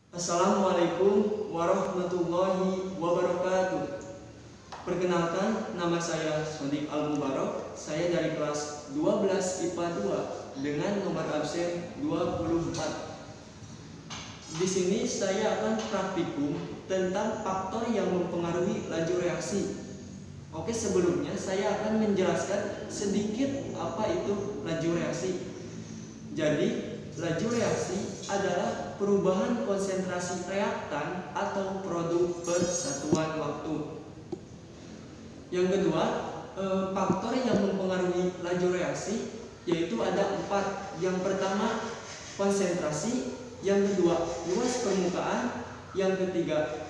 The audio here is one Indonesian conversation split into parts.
Assalamualaikum warahmatullahi wabarakatuh. Perkenalkan, nama saya Sodik Al-Mubarok. Saya dari kelas 12 IPA 2 dengan nomor absen 24. Di sini saya akan praktikum tentang faktor yang mempengaruhi laju reaksi. Oke, sebelumnya saya akan menjelaskan sedikit apa itu laju reaksi. Jadi, laju reaksi adalah perubahan konsentrasi reaktan atau produk per satuan waktu. Yang kedua, faktor yang mempengaruhi laju reaksi yaitu ada 4. Yang pertama, konsentrasi. Yang kedua, luas permukaan. Yang ketiga,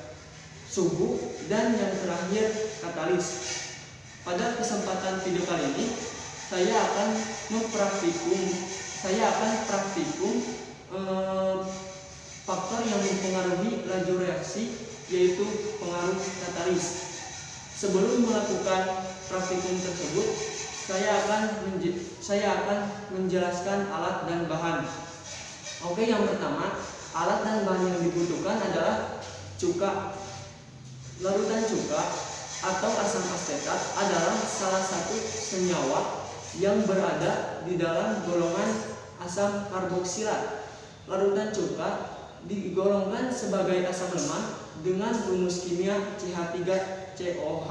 suhu. Dan yang terakhir, katalis. Pada kesempatan video kali ini, saya akan praktikum faktor yang mempengaruhi laju reaksi, yaitu pengaruh katalis. Sebelum melakukan praktikum tersebut, saya akan menjelaskan alat dan bahan. Oke, yang pertama, alat dan bahan yang dibutuhkan adalah cuka. Larutan cuka atau asam asetat adalah salah satu senyawa yang berada di dalam golongan asam karboksilat. Larutan cuka digolongkan sebagai asam lemah dengan rumus kimia CH3COH.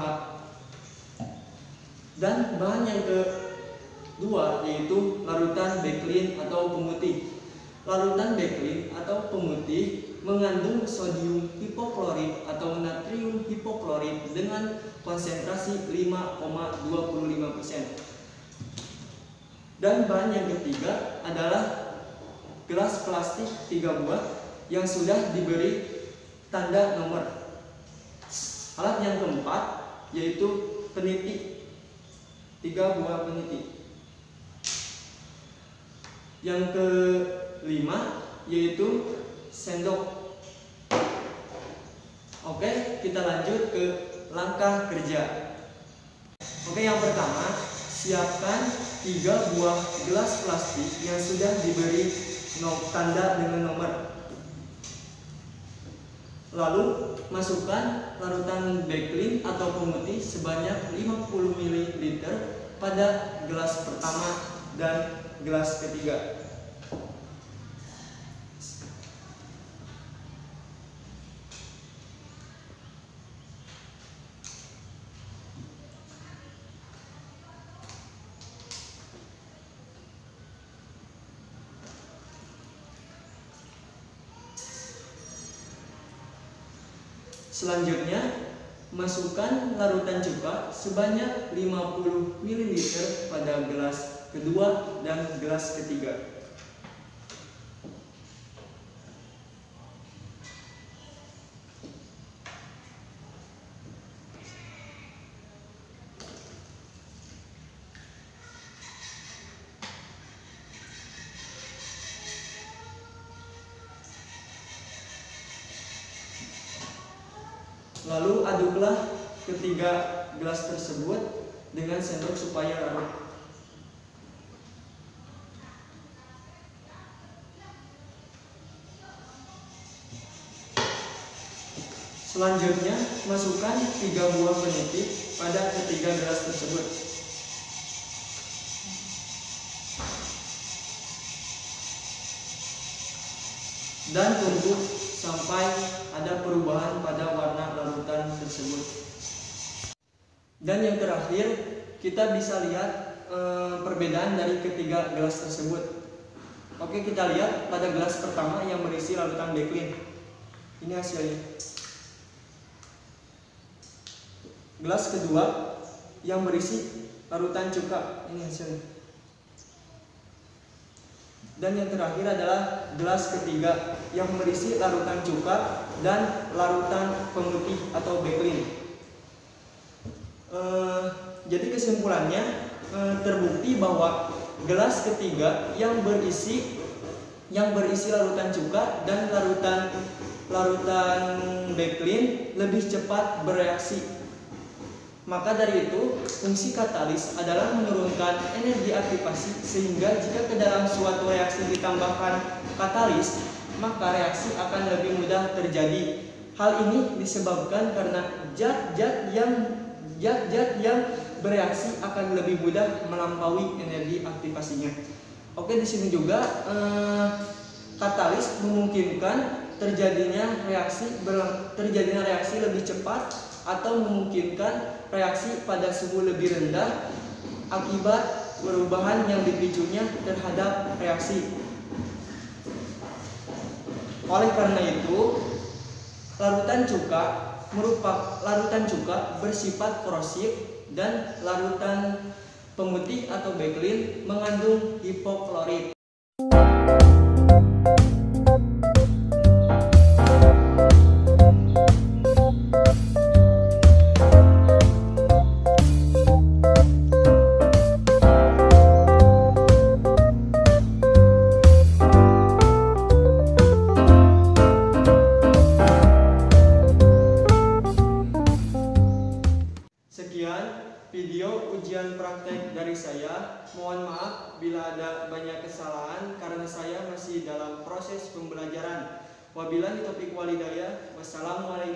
Dan bahan yang kedua yaitu larutan bakelin atau pemutih. Larutan bakelin atau pemutih mengandung sodium hipoklorit atau natrium hipoklorit dengan konsentrasi 5,25%. Dan bahan yang ketiga adalah gelas plastik 3 buah yang sudah diberi tanda nomor. Alat yang keempat yaitu peniti, 3 buah peniti. Yang kelima yaitu sendok. Oke, kita lanjut ke langkah kerja. Oke, yang pertama, siapkan 3 buah gelas plastik yang sudah diberi tanda dengan nomor. Lalu masukkan larutan bakelin atau pemutih sebanyak 50 ml pada gelas pertama dan gelas ketiga. Selanjutnya, masukkan larutan cuka sebanyak 50 ml pada gelas kedua dan gelas ketiga. Lalu aduklah ketiga gelas tersebut dengan sendok supaya larut. Selanjutnya, masukkan 3 buah peniti pada ketiga gelas tersebut. Dan tunggu sampai ada perubahan pada warna larutan tersebut. Dan yang terakhir, kita bisa lihat perbedaan dari ketiga gelas tersebut. Oke, kita lihat pada gelas pertama yang berisi larutan bakelin. Ini hasilnya. Gelas kedua yang berisi larutan cuka. Ini hasilnya. Dan yang terakhir adalah gelas ketiga yang berisi larutan cuka dan larutan pemutih atau bakelin. Jadi kesimpulannya, terbukti bahwa gelas ketiga yang berisi larutan cuka dan larutan bakelin lebih cepat bereaksi. Maka dari itu, fungsi katalis adalah menurunkan energi aktivasi sehingga jika ke dalam suatu reaksi ditambahkan katalis, maka reaksi akan lebih mudah terjadi. Hal ini disebabkan karena zat-zat yang bereaksi akan lebih mudah melampaui energi aktivasinya. Oke, di sini juga katalis memungkinkan terjadinya reaksi lebih cepat atau memungkinkan reaksi pada suhu lebih rendah akibat perubahan yang dipicunya terhadap reaksi. Oleh karena itu, larutan cuka bersifat korosif dan larutan pemutih atau bakelin mengandung hipoklorit. Sekian video ujian praktek dari saya. Mohon maaf bila ada banyak kesalahan karena saya masih dalam proses pembelajaran. Wabillahi taufiq walhidayah. Wassalamualaikum